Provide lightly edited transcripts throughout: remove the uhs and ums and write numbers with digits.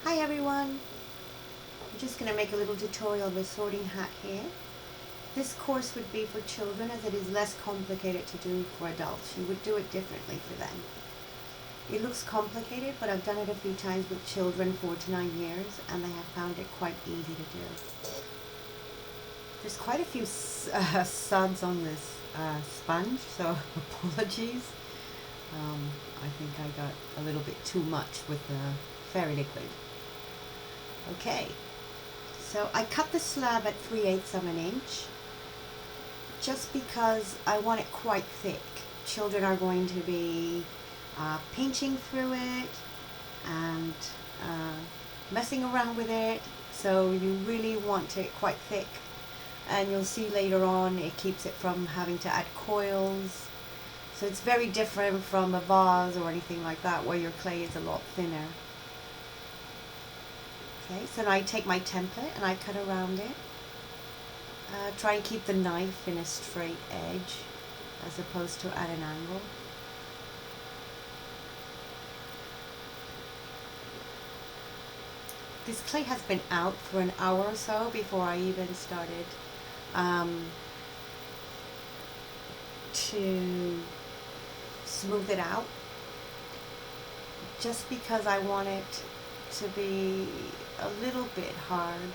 Hi everyone! I'm just going to make a little tutorial of a sorting hat here. This course would be for children as it is less complicated to do for adults. You would do it differently for them. It looks complicated, but I've done it a few times with children 4 to 9 years and they have found it quite easy to do. There's quite a few suds on this sponge, so apologies. I think I got a little bit too much with the fairy liquid. Okay, so I cut the slab at 3/8 of an inch just because I want it quite thick. Children are going to be pinching through it and messing around with it, so you really want it quite thick. And you'll see later on it keeps it from having to add coils. So it's very different from a vase or anything like that where your clay is a lot thinner. Okay, so now I take my template and I cut around it. Try and keep the knife in a straight edge as opposed to at an angle. This clay has been out for an hour or so before I even started to smooth it out, just because I want it to be a little bit hard.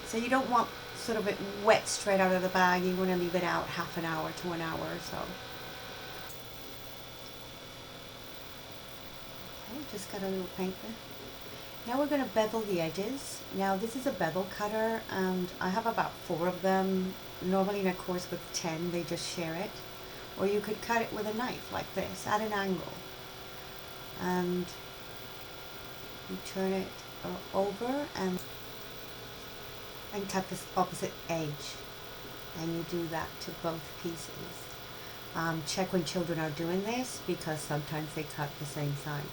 So you don't want sort of it wet straight out of the bag. You want to leave it out half an hour to an hour or so. Okay, just got a little paint there. Now we're going to bevel the edges. Now this is a bevel cutter and I have about 4 of them. Normally in a course with 10 they just share it. Or you could cut it with a knife like this at an angle. And you turn it over and cut this opposite edge. And you do that to both pieces. Check when children are doing this because sometimes they cut the same side.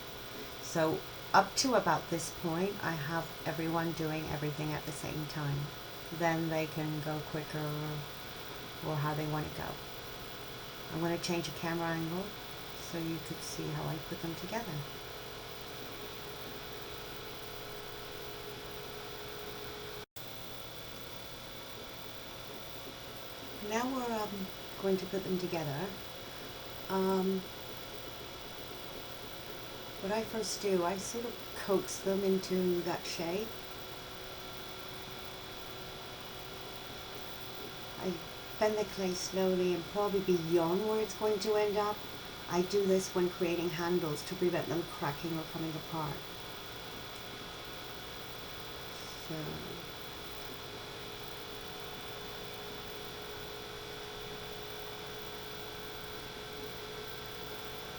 So up to about this point, I have everyone doing everything at the same time. Then they can go quicker or how they want to go. I'm going to change a camera angle so you could see how I put them together. Now we're going to put them together. What I first do, I sort of coax them into that shape. I bend the clay slowly and probably beyond where it's going to end up. I do this when creating handles to prevent them cracking or coming apart. So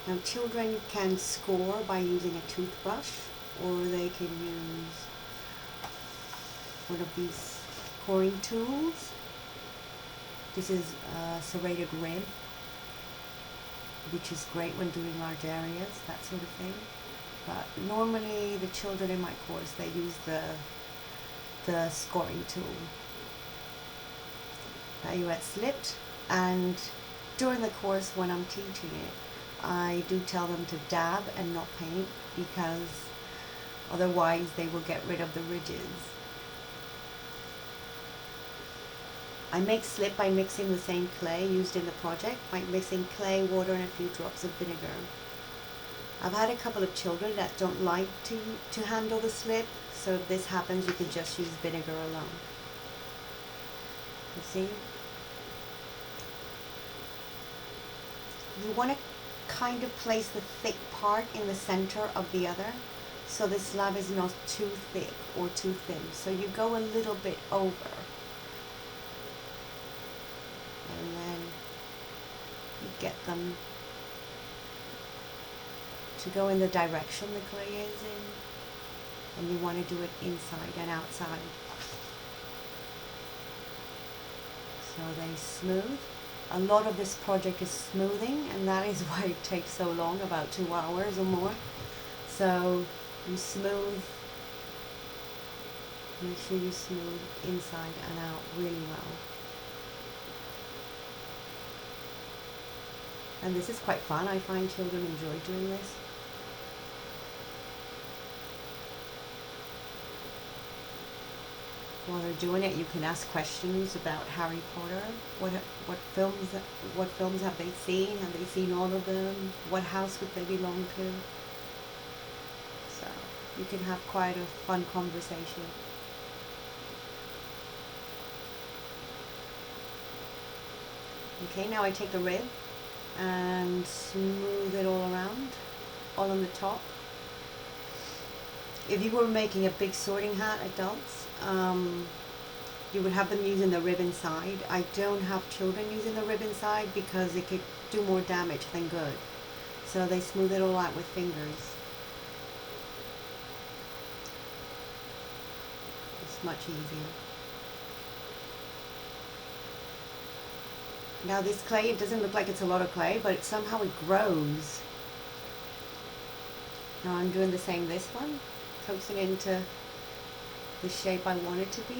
now children can score by using a toothbrush, or they can use one of these coring tools. This is a serrated rib, which is great when doing large areas, that sort of thing. But normally the children in my course, they use the scoring tool. Now you add slit, and during the course when I'm teaching it, I do tell them to dab and not paint because otherwise they will get rid of the ridges. I make slip by mixing the same clay used in the project by mixing clay, water and a few drops of vinegar. I've had a couple of children that don't like to handle the slip, so if this happens you can just use vinegar alone. You see? You want to kind of place the thick part in the center of the other, so the slab is not too thick or too thin. So you go a little bit over, and then you get them to go in the direction the clay is in, and you want to do it inside and outside. So they smooth. A lot of this project is smoothing, and that is why it takes so long, about 2 hours or more. So you smooth, make sure you smooth inside and out really well. And this is quite fun. I find children enjoy doing this. While they're doing it, you can ask questions about Harry Potter. What films have they seen? Have they seen all of them? What house would they belong to? So you can have quite a fun conversation. Okay, now I take the rib and smooth it all around, all on the top. If you were making a big sorting hat, adults, you would have them using the rib inside. I don't have children using the rib inside because it could do more damage than good. So they smooth it all out with fingers. It's much easier. Now this clay, it doesn't look like it's a lot of clay, but somehow it grows. Now I'm doing the same this one, coaxing it into the shape I want it to be.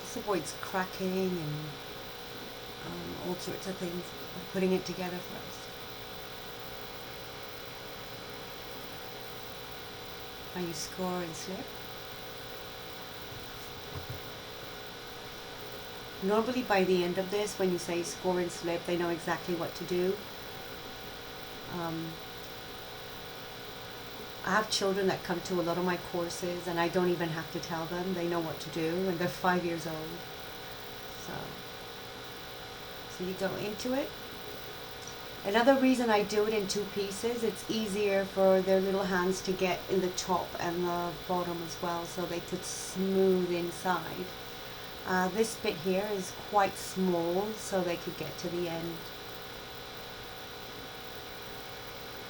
This avoids cracking and all sorts of things. I'm putting it together first. Now you score and slip. Normally by the end of this, when you say score and slip, they know exactly what to do. I have children that come to a lot of my courses and I don't even have to tell them. They know what to do and they're 5 years old. So you go into it. Another reason I do it in 2 pieces, it's easier for their little hands to get in the top and the bottom as well, so they could smooth inside. This bit here is quite small, so they could get to the end.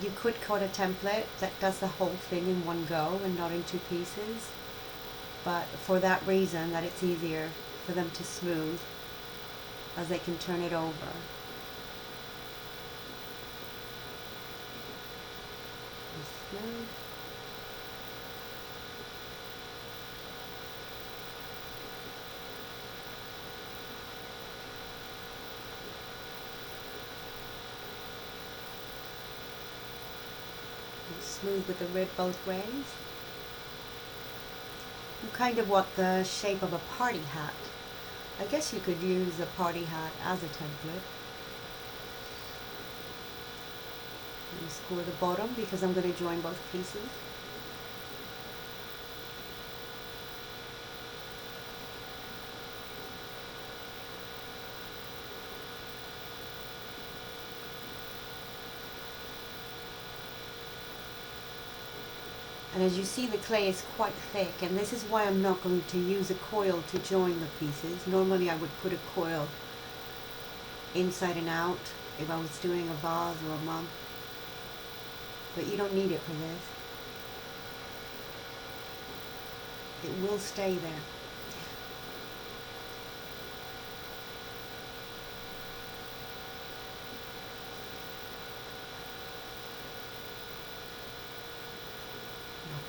You could cut a template that does the whole thing in one go and not in 2 pieces, but for that reason, that it's easier for them to smooth as they can turn it over. Smooth. Smooth with the rib both ways. You kind of want the shape of a party hat. I guess you could use a party hat as a template. You score the bottom because I'm going to join both pieces. And as you see, the clay is quite thick, and this is why I'm not going to use a coil to join the pieces. Normally I would put a coil inside and out if I was doing a vase or a mug, but you don't need it for this. It will stay there.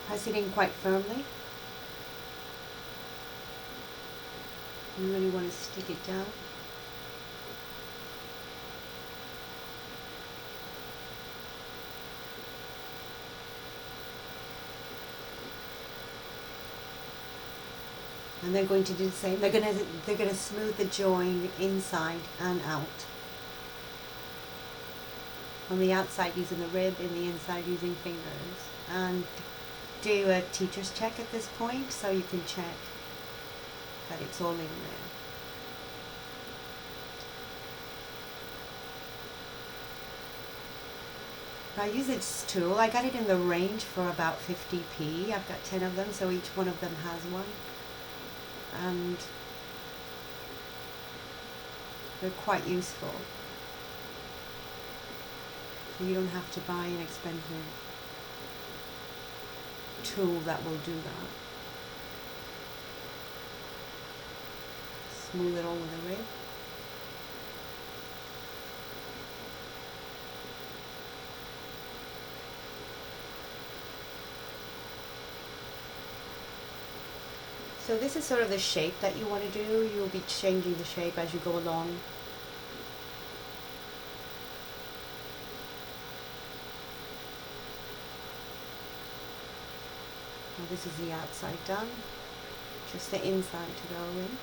Press it in quite firmly. You really want to stick it down. And they're going to do the same. They're going to smooth the join inside and out. On the outside using the rib, in the inside using fingers. And do a teacher's check at this point so you can check that it's all in there. I use this tool. I got it in the range for about 50p. I've got 10 of them, so each one of them has one. And they're quite useful. So you don't have to buy an expensive tool that will do that. Smooth it all with a rib. So this is sort of the shape that you want to do. You'll be changing the shape as you go along. Now this is the outside done, just the inside to go in.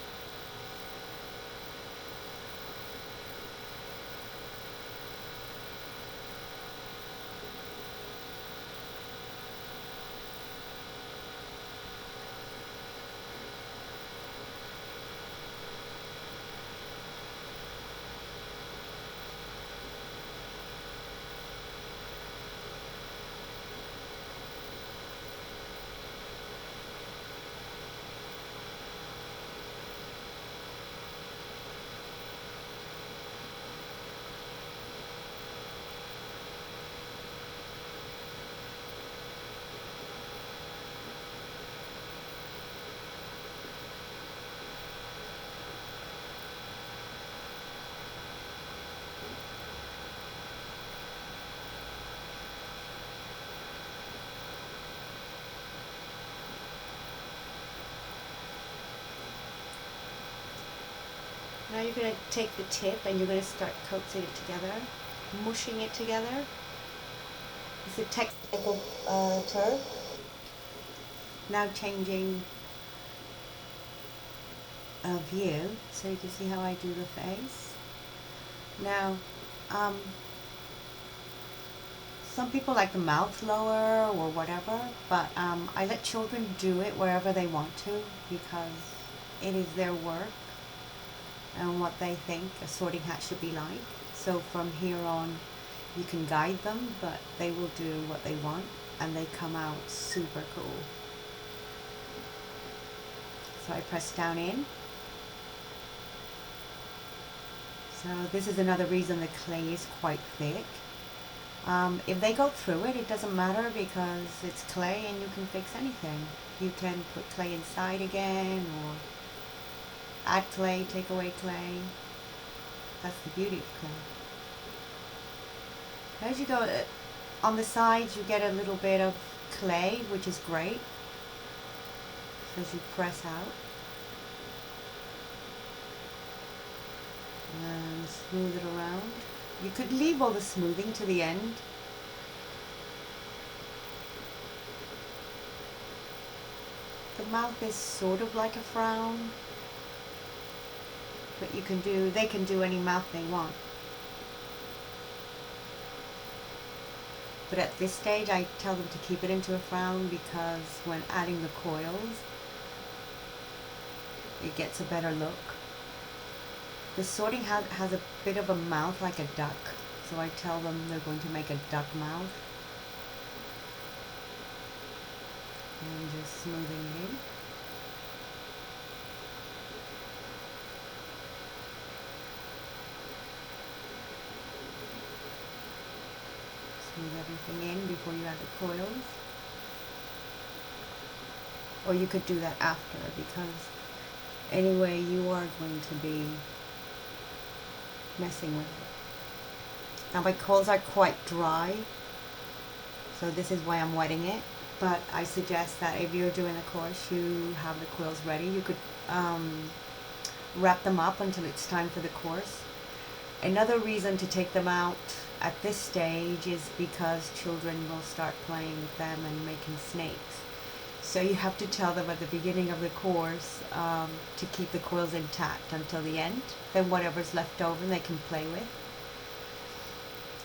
Now you're going to take the tip and you're going to start coaxing it together, mushing it together. It's a technical term. Now changing view so you can see how I do the face. Now, some people like the mouth lower or whatever, but I let children do it wherever they want to because it is their work and what they think a sorting hat should be like. So from here on you can guide them, but they will do what they want and they come out super cool. So I press down in. So this is another reason the clay is quite thick. If they go through it, it doesn't matter because it's clay and you can fix anything. You can put clay inside again or add clay, take away clay. That's the beauty of clay. As you go on the sides, you get a little bit of clay, which is great. So as you press out and smooth it around. You could leave all the smoothing to the end. The mouth is sort of like a frown, but they can do any mouth they want. But at this stage I tell them to keep it into a frown because when adding the coils it gets a better look. The sorting hat has a bit of a mouth like a duck, so I tell them they're going to make a duck mouth. And just smoothing it in. Smooth everything in before you add the coils. Or you could do that after, because anyway you are going to be messing with it. Now my coils are quite dry, so this is why I'm wetting it, but I suggest that if you're doing a course you have the coils ready. You could wrap them up until it's time for the course. Another reason to take them out at this stage is because children will start playing with them and making snakes. So you have to tell them at the beginning of the course to keep the coils intact until the end. Then whatever's left over they can play with.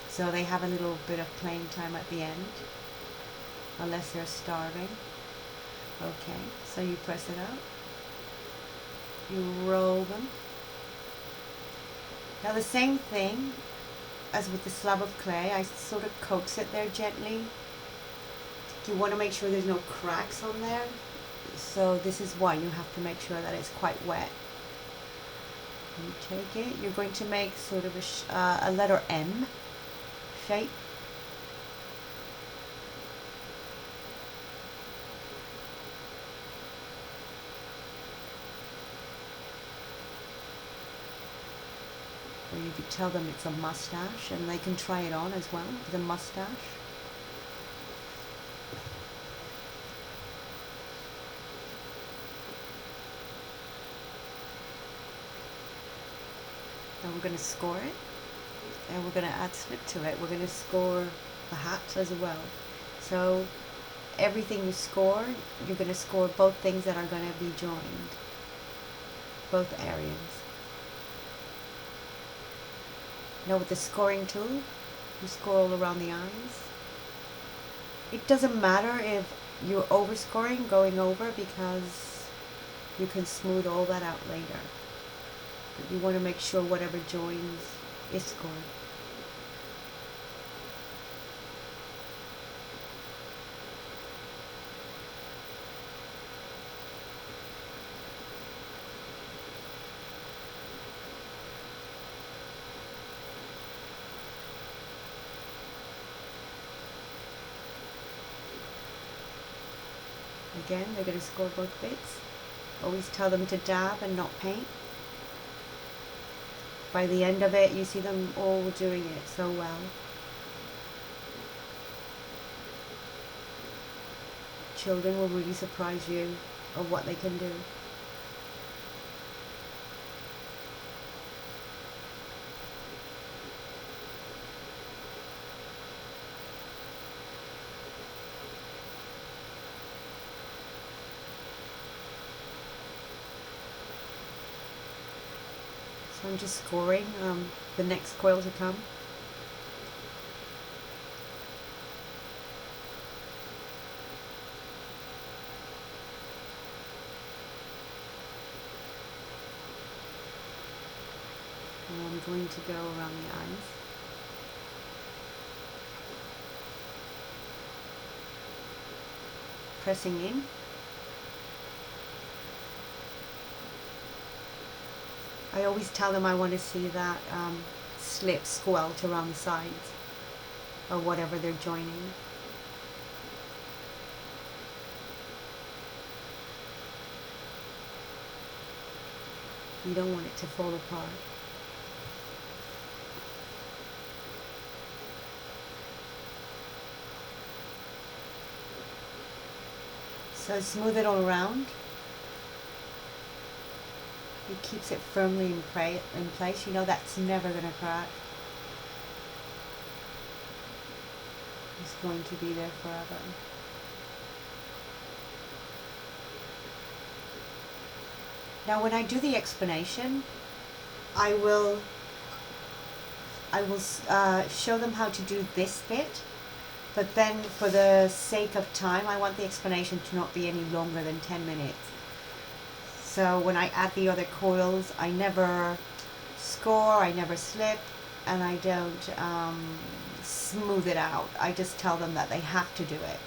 So they have a little bit of playing time at the end, unless they're starving. Okay, so you press it out. You roll them. Now the same thing as with the slab of clay, I sort of coax it there gently. You want to make sure there's no cracks on there, so this is why you have to make sure that it's quite wet. You take it, you're going to make sort of a letter M shape. Or you could tell them it's a mustache and they can try it on as well, the mustache. And we're going to score it, and we're going to add slip to it. We're going to score the hat as well. So everything you score, you're going to score both things that are going to be joined, both areas. Now with the scoring tool, you score all around the eyes. It doesn't matter if you're overscoring, going over, because you can smooth all that out later. But you want to make sure whatever joins is scored. Again, they're going to score both bits. Always tell them to dab and not paint. By the end of it, you see them all doing it so well. Children will really surprise you of what they can do. So I'm just scoring the next coil to come. And I'm going to go around the eyes. Pressing in. I always tell them I want to see that slip squelch around the sides or whatever they're joining. You don't want it to fall apart. So smooth it all around. It keeps it firmly in place. You know that's never going to crack. It's going to be there forever. Now when I do the explanation, I will show them how to do this bit, but then for the sake of time, I want the explanation to not be any longer than 10 minutes. So when I add the other coils, I never score, I never slip, and I don't smooth it out. I just tell them that they have to do it.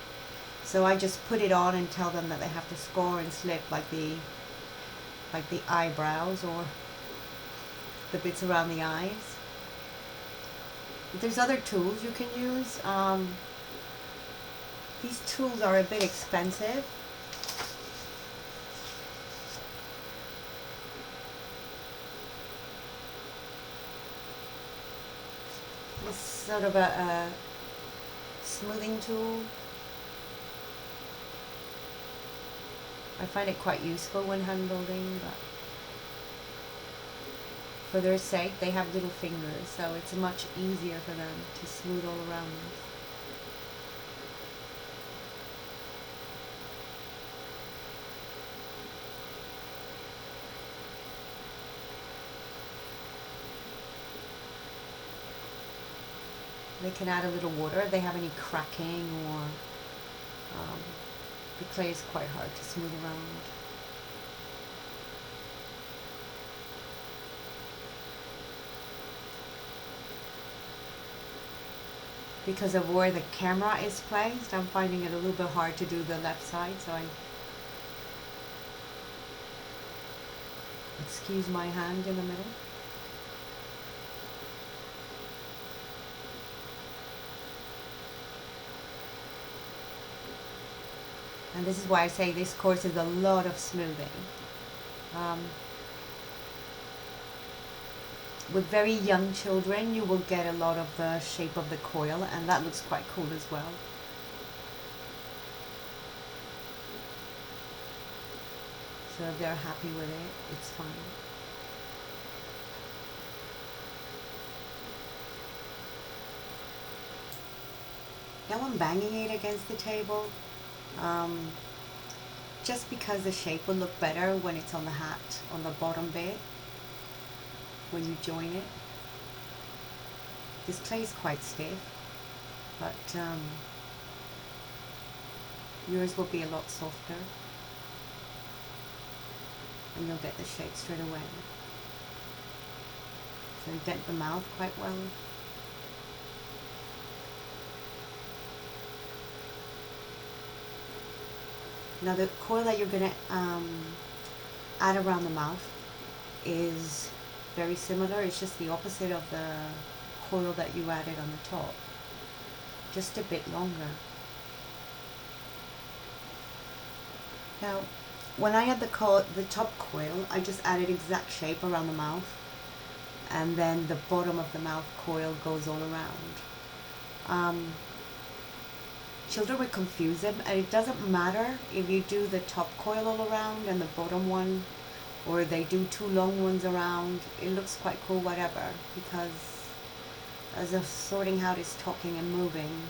So I just put it on and tell them that they have to score and slip like the eyebrows or the bits around the eyes. There's other tools you can use. These tools are a bit expensive. This is sort of a smoothing tool. I find it quite useful when hand building, but for their sake they have little fingers, so it's much easier for them to smooth all around. They can add a little water if they have any cracking, or the clay is quite hard to smooth around. Because of where the camera is placed, I'm finding it a little bit hard to do the left side, so I excuse my hand in the middle. And this is why I say this course is a lot of smoothing. With very young children, you will get a lot of the shape of the coil, and that looks quite cool as well. So if they're happy with it, it's fine. Now I'm banging it against the table, um, just because the shape will look better when it's on the hat, on the bottom bit, when you join it. This clay is quite stiff, but yours will be a lot softer, and you'll get the shape straight away. So indent the mouth quite well. Now the coil that you're going to add around the mouth is very similar. It's just the opposite of the coil that you added on the top, just a bit longer. Now when I add the top coil, I just added exact shape around the mouth, and then the bottom of the mouth coil goes all around. Children would confuse them, and it doesn't matter if you do the top coil all around and the bottom one, or they do two long ones around. It looks quite cool, whatever, because as the sorting hat is talking and moving,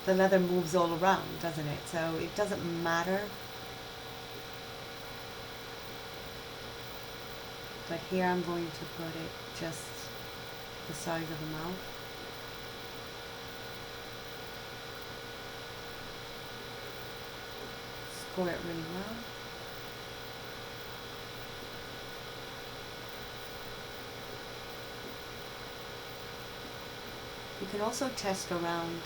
the leather moves all around, doesn't it? So it doesn't matter. But here I'm going to put it just the size of the mouth. Score it really well. You can also test around.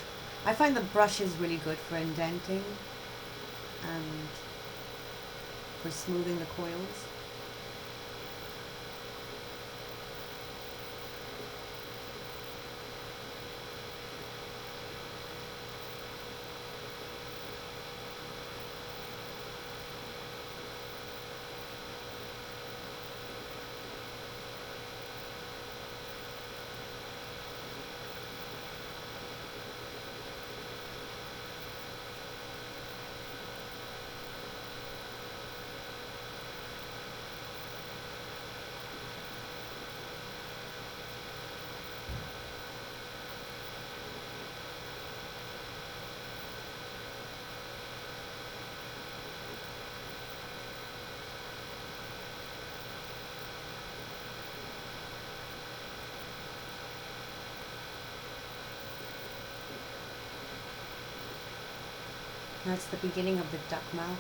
I find the brush is really good for indenting and for smoothing the coils. That's the beginning of the duck mouth.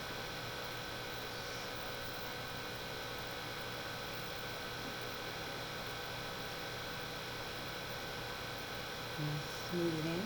Smooth it in.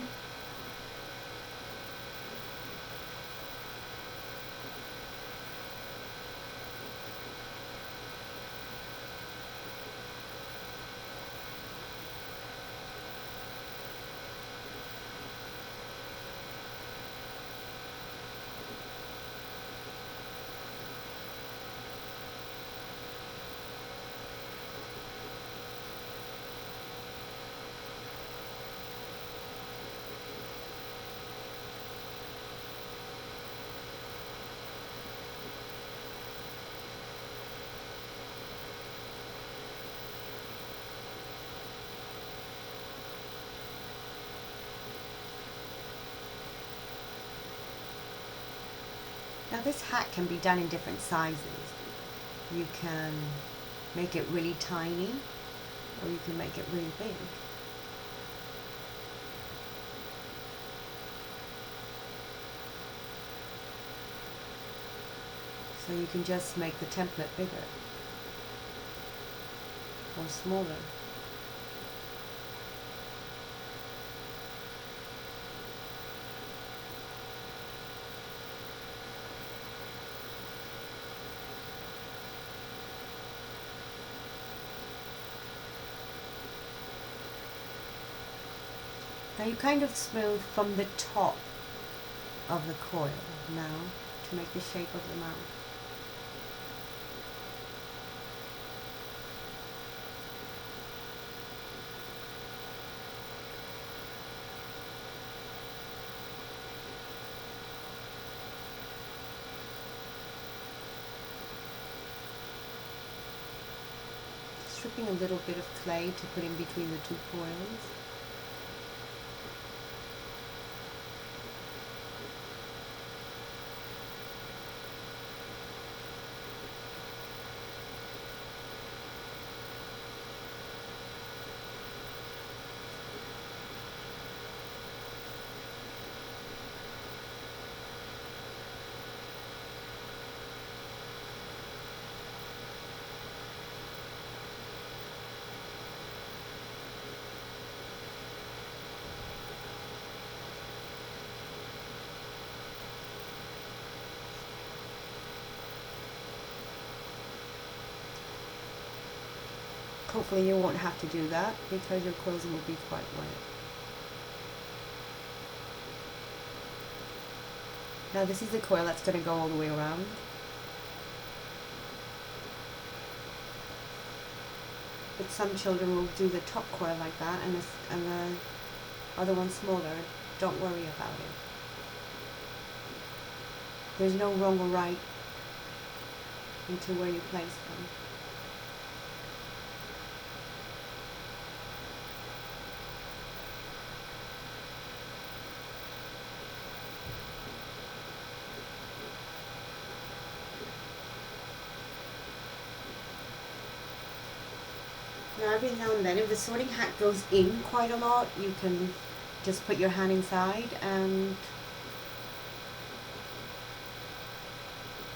Now this hat can be done in different sizes. You can make it really tiny, or you can make it really big. So you can just make the template bigger or smaller. Now you kind of smooth from the top of the coil now to make the shape of the mouth. stripping a little bit of clay to put in between the two coils. Hopefully you won't have to do that because your coils will be quite wet. Now this is the coil that's going to go all the way around. But some children will do the top coil like that and the other one smaller. Don't worry about it. There's no wrong or right into where you place them. Now every now and then, if the sorting hat goes in quite a lot, you can just put your hand inside and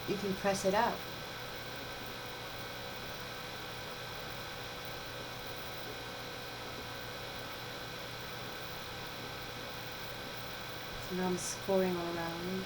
you can press it out. So now I'm scoring all around.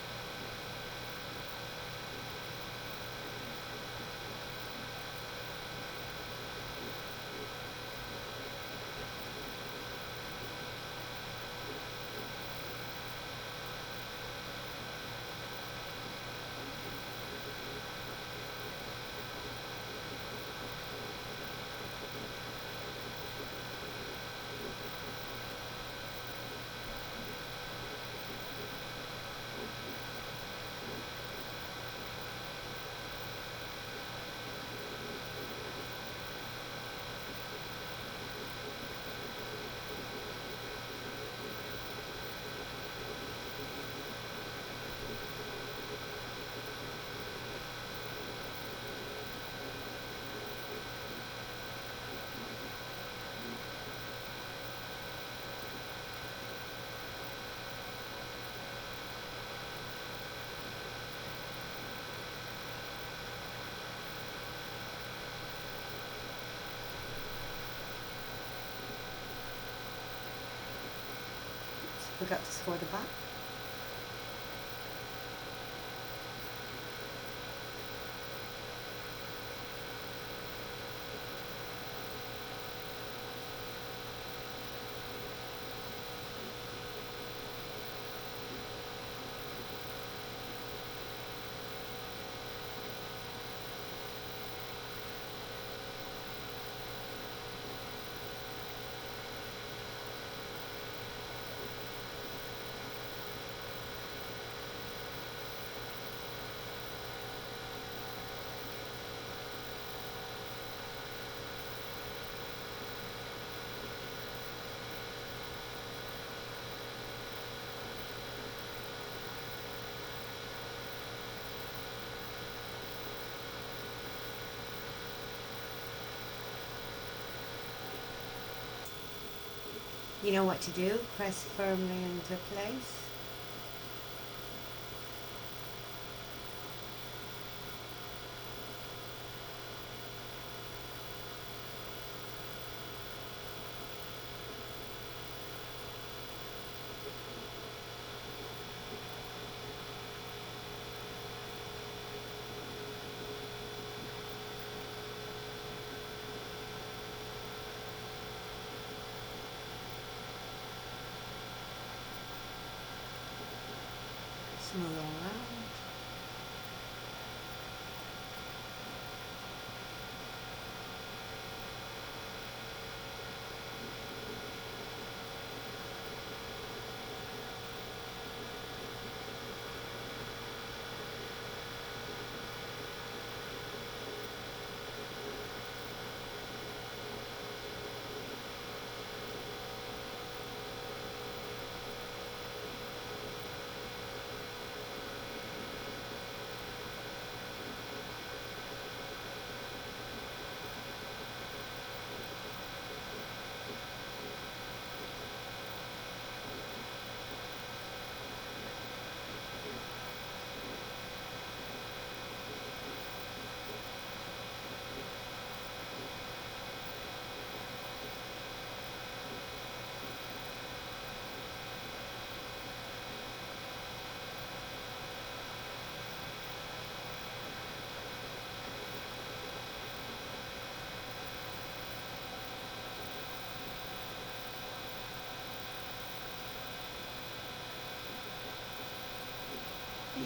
Forgot to score the back. You know what to do. Press firmly into place. Smooth all around.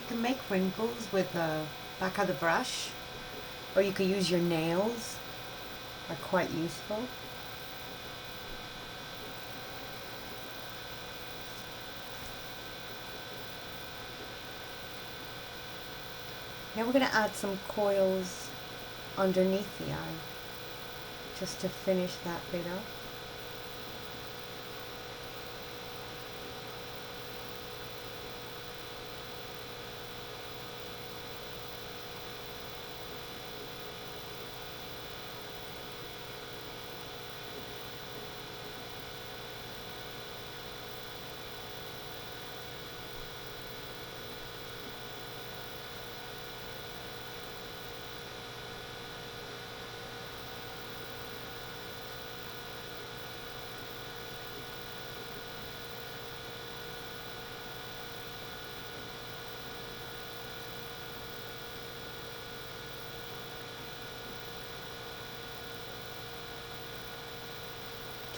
can make wrinkles with the back of the brush, or you could use your nails. Are quite useful. Now we're going to add some coils underneath the eye, just to finish that bit up.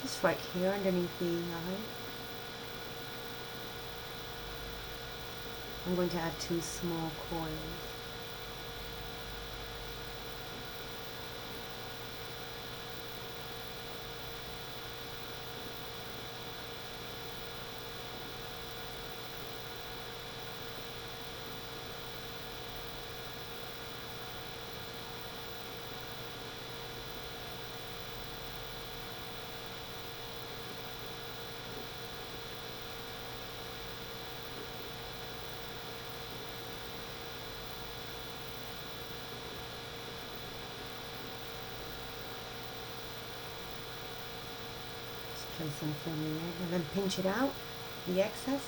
Just right here underneath the eye. I'm going to add 2 small coils. Place some film in there and then pinch it out, the excess.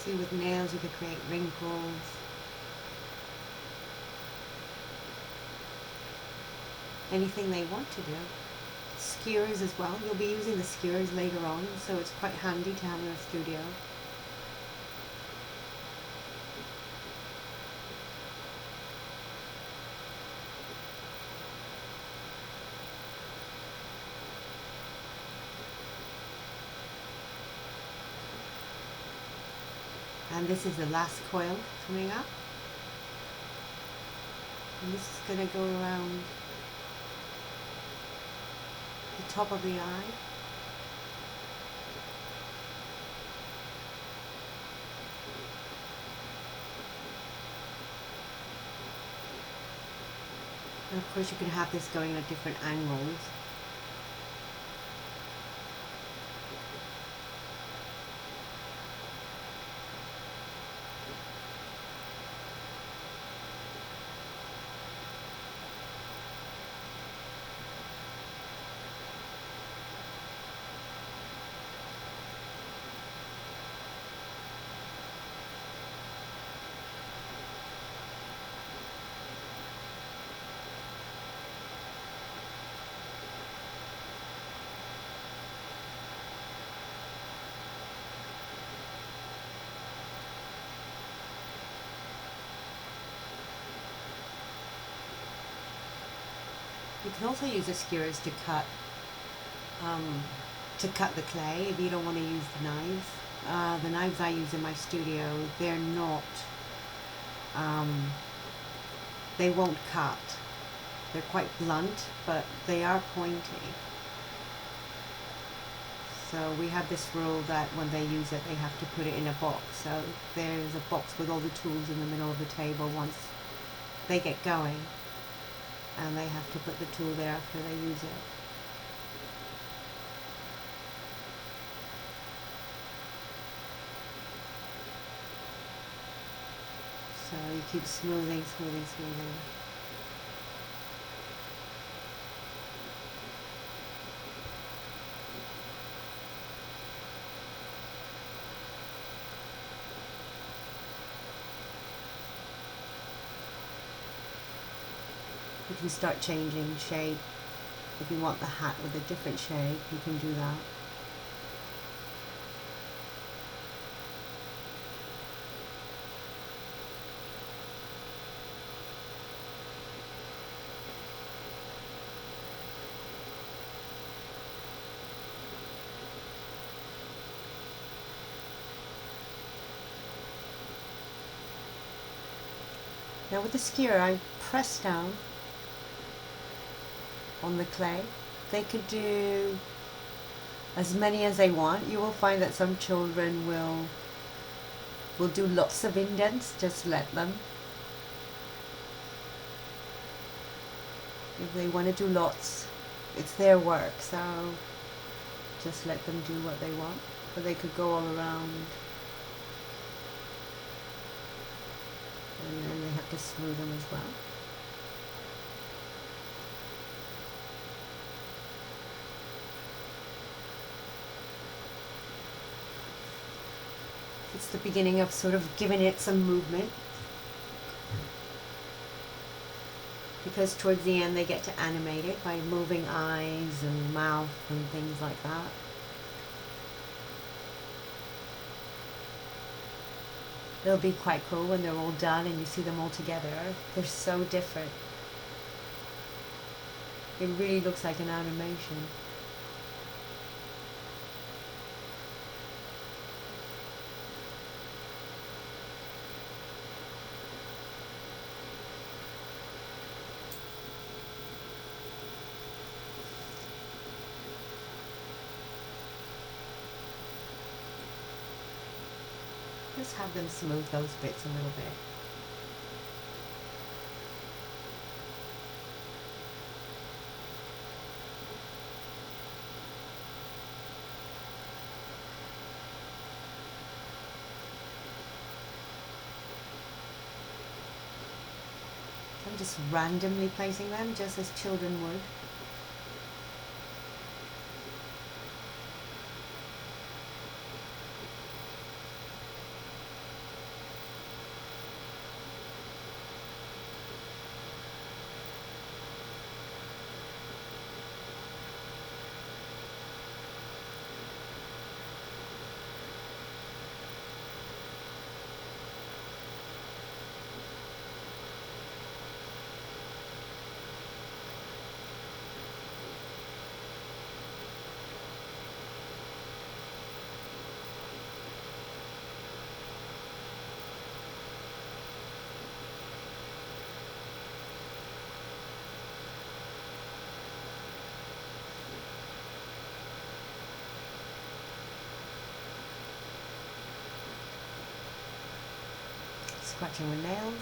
See, with nails you could create wrinkles. Anything they want to do. Skewers as well. You'll be using the skewers later on, so it's quite handy to have in a studio. And this is the last coil coming up. And this is going to go around the top of the eye. And of course you can have this going at different angles. You can also use the skewers to cut the clay if you don't want to use the knives. The knives I use in my studio, they're not, they won't cut. They're quite blunt, but they are pointy. So we have this rule that when they use it, they have to put it in a box. So there's a box with all the tools in the middle of the table once they get going. And they have to put the tool there after they use it. So you keep smoothing. You can start changing shape. If you want the hat with a different shape, you can do that. Now with the skewer, I press down on the clay. They could do as many as they want. You will find that some children will do lots of indents. Just let them. If they want to do lots, it's their work, so just let them do what they want. But they could go all around. And then they have to smooth them as well. It's the beginning of sort of giving it some movement. Because towards the end they get to animate it by moving eyes and mouth and things like that. It'll be quite cool when they're all done and you see them all together. They're so different. It really looks like an animation. Just have them smooth those bits a little bit. I'm just randomly placing them, just as children would. Scratching with nails.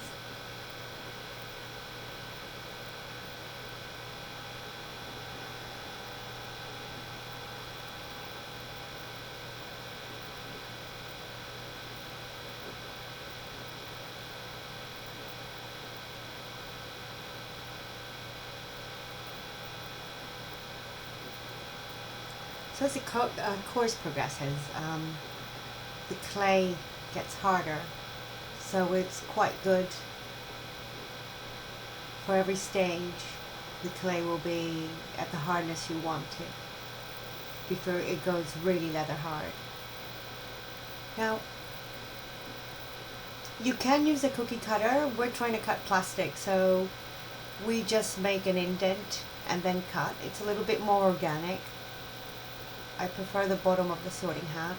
So as the course progresses, the clay gets harder. So it's quite good for every stage. The clay will be at the hardness you want it before it goes really leather hard. Now, you can use a cookie cutter. We're trying to cut plastic, so we just make an indent and then cut. It's a little bit more organic. I prefer the bottom of the sorting hat.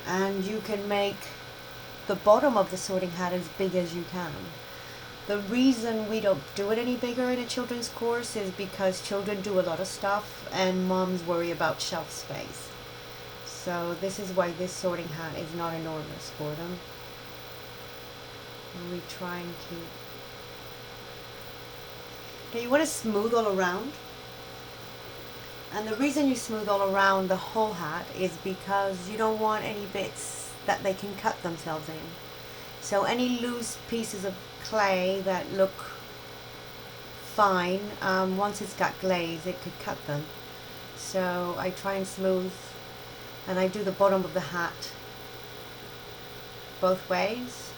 And you can make the bottom of the sorting hat as big as you can. The reason we don't do it any bigger in a children's course is because children do a lot of stuff and moms worry about shelf space. So this is why this sorting hat is not enormous for them. And we try and keep... Now you want to smooth all around. And the reason you smooth all around the whole hat is because you don't want any bits that they can cut themselves in. So any loose pieces of clay that look fine, once it's got glaze, it could cut them. So I try and smooth, and I do the bottom of the hat both ways.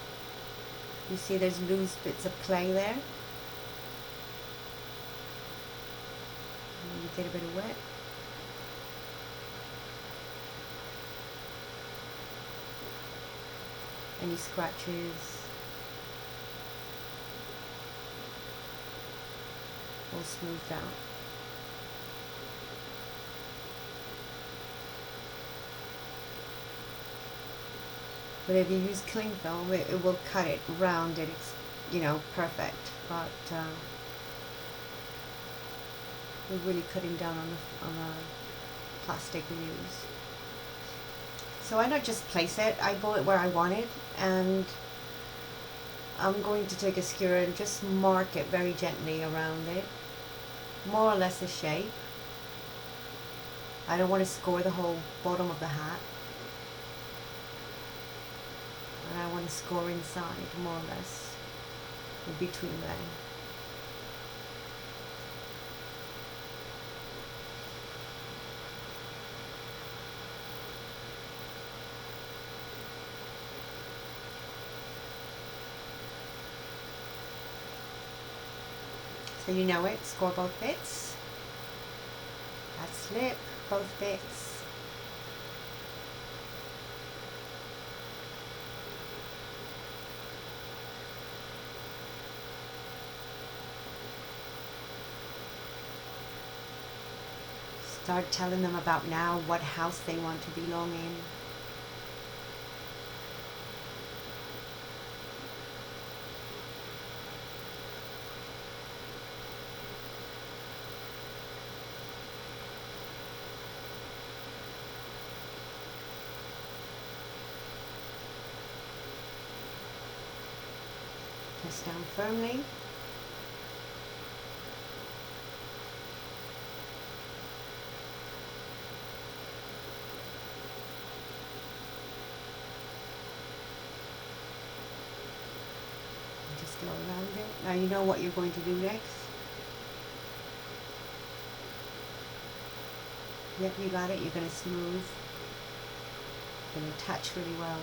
You see there's loose bits of clay there. You get a bit of wet. Any scratches all smoothed out. But if you use cling film, it will cut it round and it's, you know, perfect. But we're really cutting down on the plastic we use. So I don't just place it, I pull it where I want it, and I'm going to take a skewer and just mark it very gently around it, more or less a shape. I don't want to score the whole bottom of the hat, and I want to score inside, more or less, in between there. So you know it, score both bits. Add slip, both bits. Start telling them about now what house they want to belong in. Press down firmly. And just go around it. Now you know what you're going to do next. Yep, you got it. You're going to smooth. You're going to attach really well.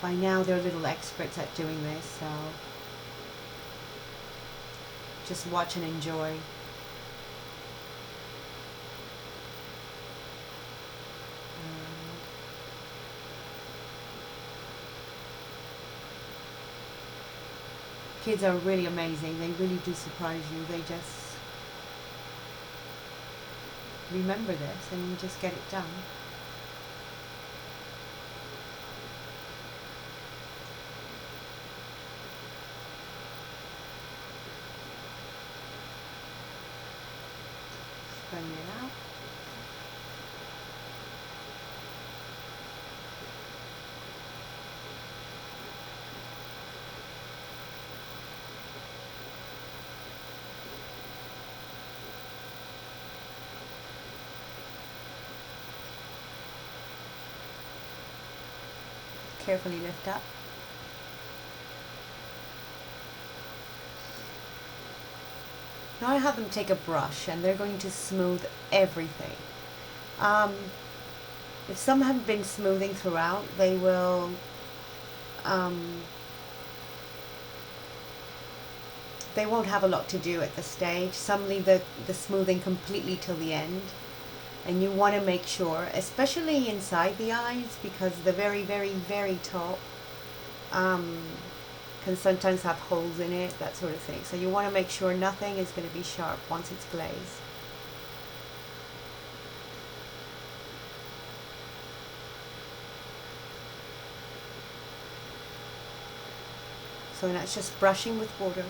By now they're little experts at doing this, so just watch and enjoy. Kids are really amazing. They really do surprise you. They just remember this and you just get it done. Spreading it out. Carefully lift up. Now I have them take a brush and they're going to smooth everything. If some have been smoothing throughout, they will they won't have a lot to do at the stage. Some leave the smoothing completely till the end. And you want to make sure, especially inside the eyes, because the very, very, very top can sometimes have holes in it, that sort of thing. So you want to make sure nothing is going to be sharp once it's glazed. So now it's just brushing with water.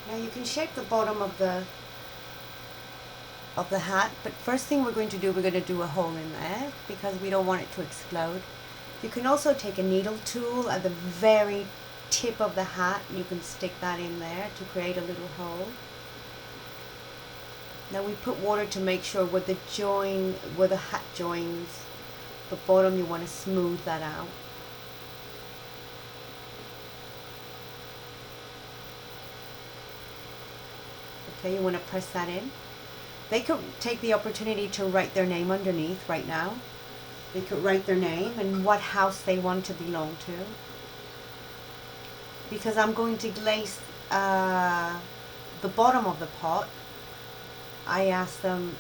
Now you can shape the bottom of the hat, but first thing we're going to do a hole in there because we don't want it to explode. You can also take a needle tool at the very tip of the hat and you can stick that in there to create a little hole. Now we put water to make sure where the hat joins the bottom, you want to smooth that out. Okay, you want to press that in. They could take the opportunity to write their name underneath right now. They could write their name and what house they want to belong to. Because I'm going to glaze the bottom of the pot, I asked them,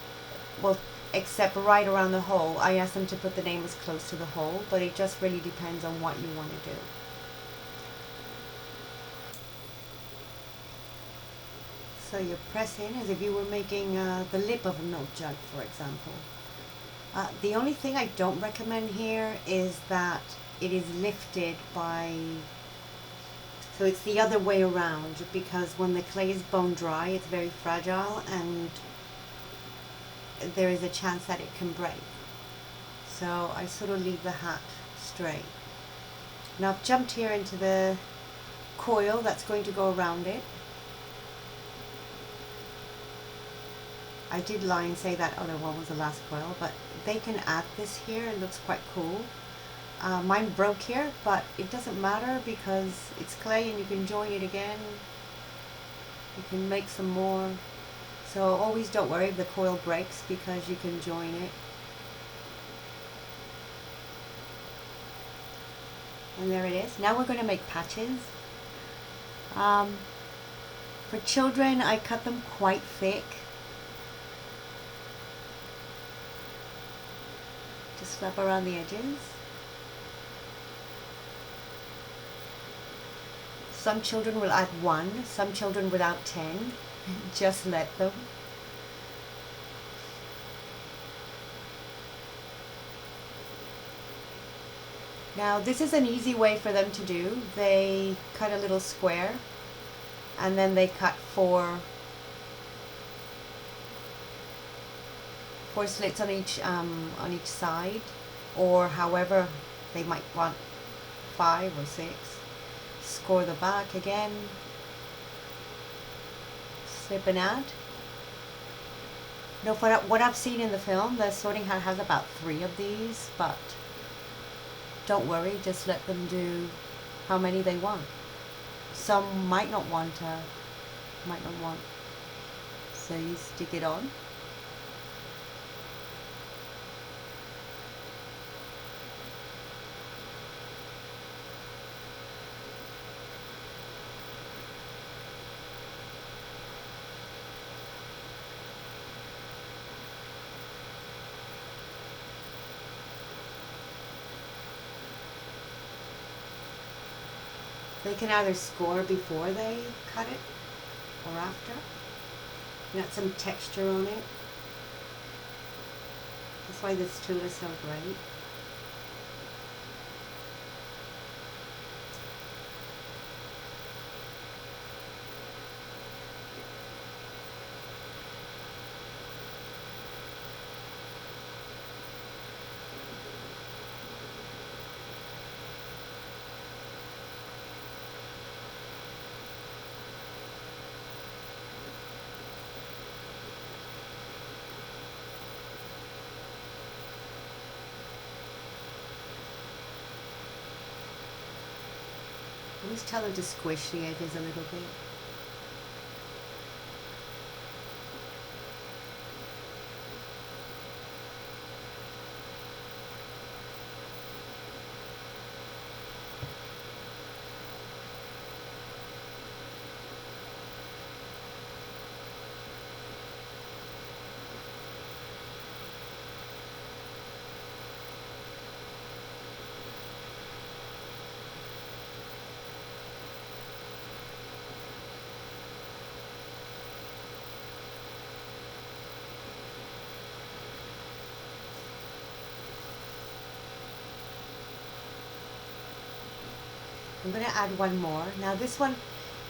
well, except right around the hole, I asked them to put the name as close to the hole, but it just really depends on what you want to do. So you press in as if you were making the lip of a milk jug, for example. The only thing I don't recommend here is that it is lifted by, so it's the other way around, because when the clay is bone dry, it's very fragile and there is a chance that it can break. So I sort of leave the hat straight. Now I've jumped here into the coil that's going to go around it. I did lie and say that other one was the last coil, but they can add this here. It looks quite cool. Mine broke here, but it doesn't matter because it's clay and you can join it again. You can make some more. So always don't worry if the coil breaks because you can join it. And there it is. Now we're going to make patches. For children, I cut them quite thick. Just slap around the edges. Some children will add 1, some children will add 10. Just let them. Now this is an easy way for them to do. They cut a little square and then they cut four slits on each side, or however they might want 5 or 6. Score the back again, slip and add. Now for what I've seen in the film, the sorting hat has about 3 of these, but don't worry, just let them do how many they want. Some might not want, so you stick it on. They can either score before they cut it or after. Got some texture on it. That's why this tool is so great. Always tell her to squish the edges a little bit. I'm going to add one more. Now this one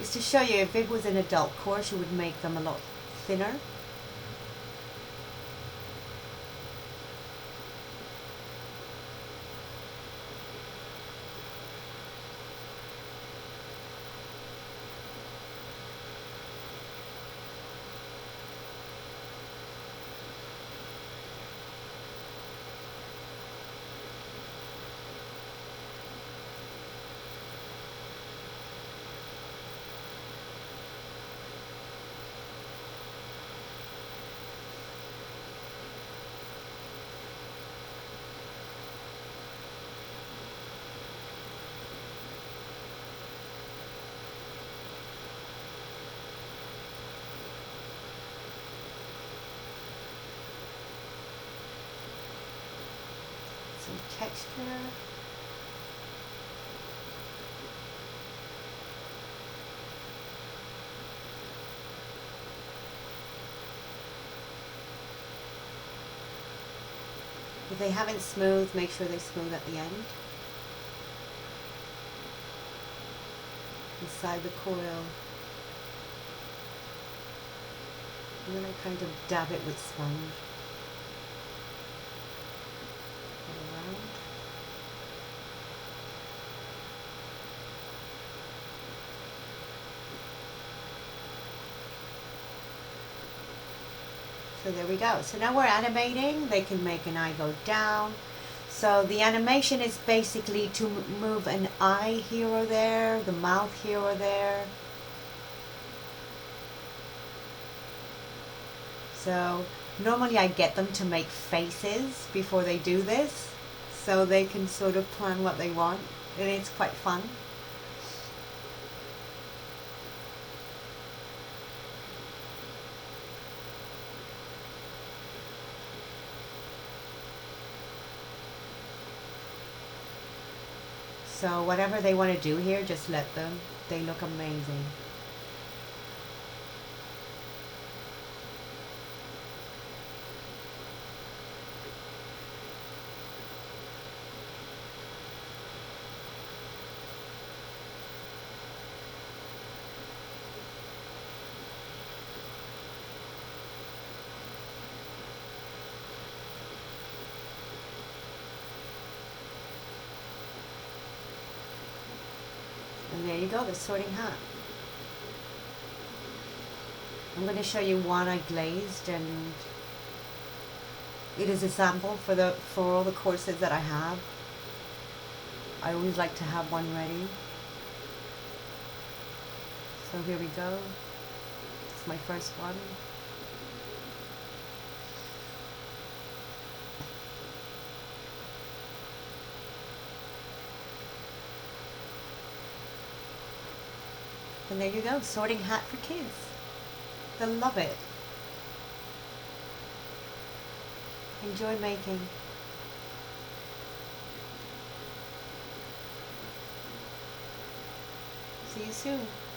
is to show you if it was an adult course, you would make them a lot thinner. Some texture. If they haven't smoothed, make sure they smooth at the end. Inside the coil. And then I kind of dab it with sponge. Go around. So there we go. So now we're animating. They can make an eye go down. So the animation is basically to move an eye here or there, the mouth here or there. So normally I get them to make faces before they do this, so they can sort of plan what they want, and it's quite fun. So whatever they want to do here, just let them. They look amazing. And there you go, the sorting hat. I'm going to show you one I glazed, and it is a sample for all the courses that I have. I always like to have one ready. So here we go. It's my first one. And there you go, sorting hat for kids. They'll love it. Enjoy making. See you soon.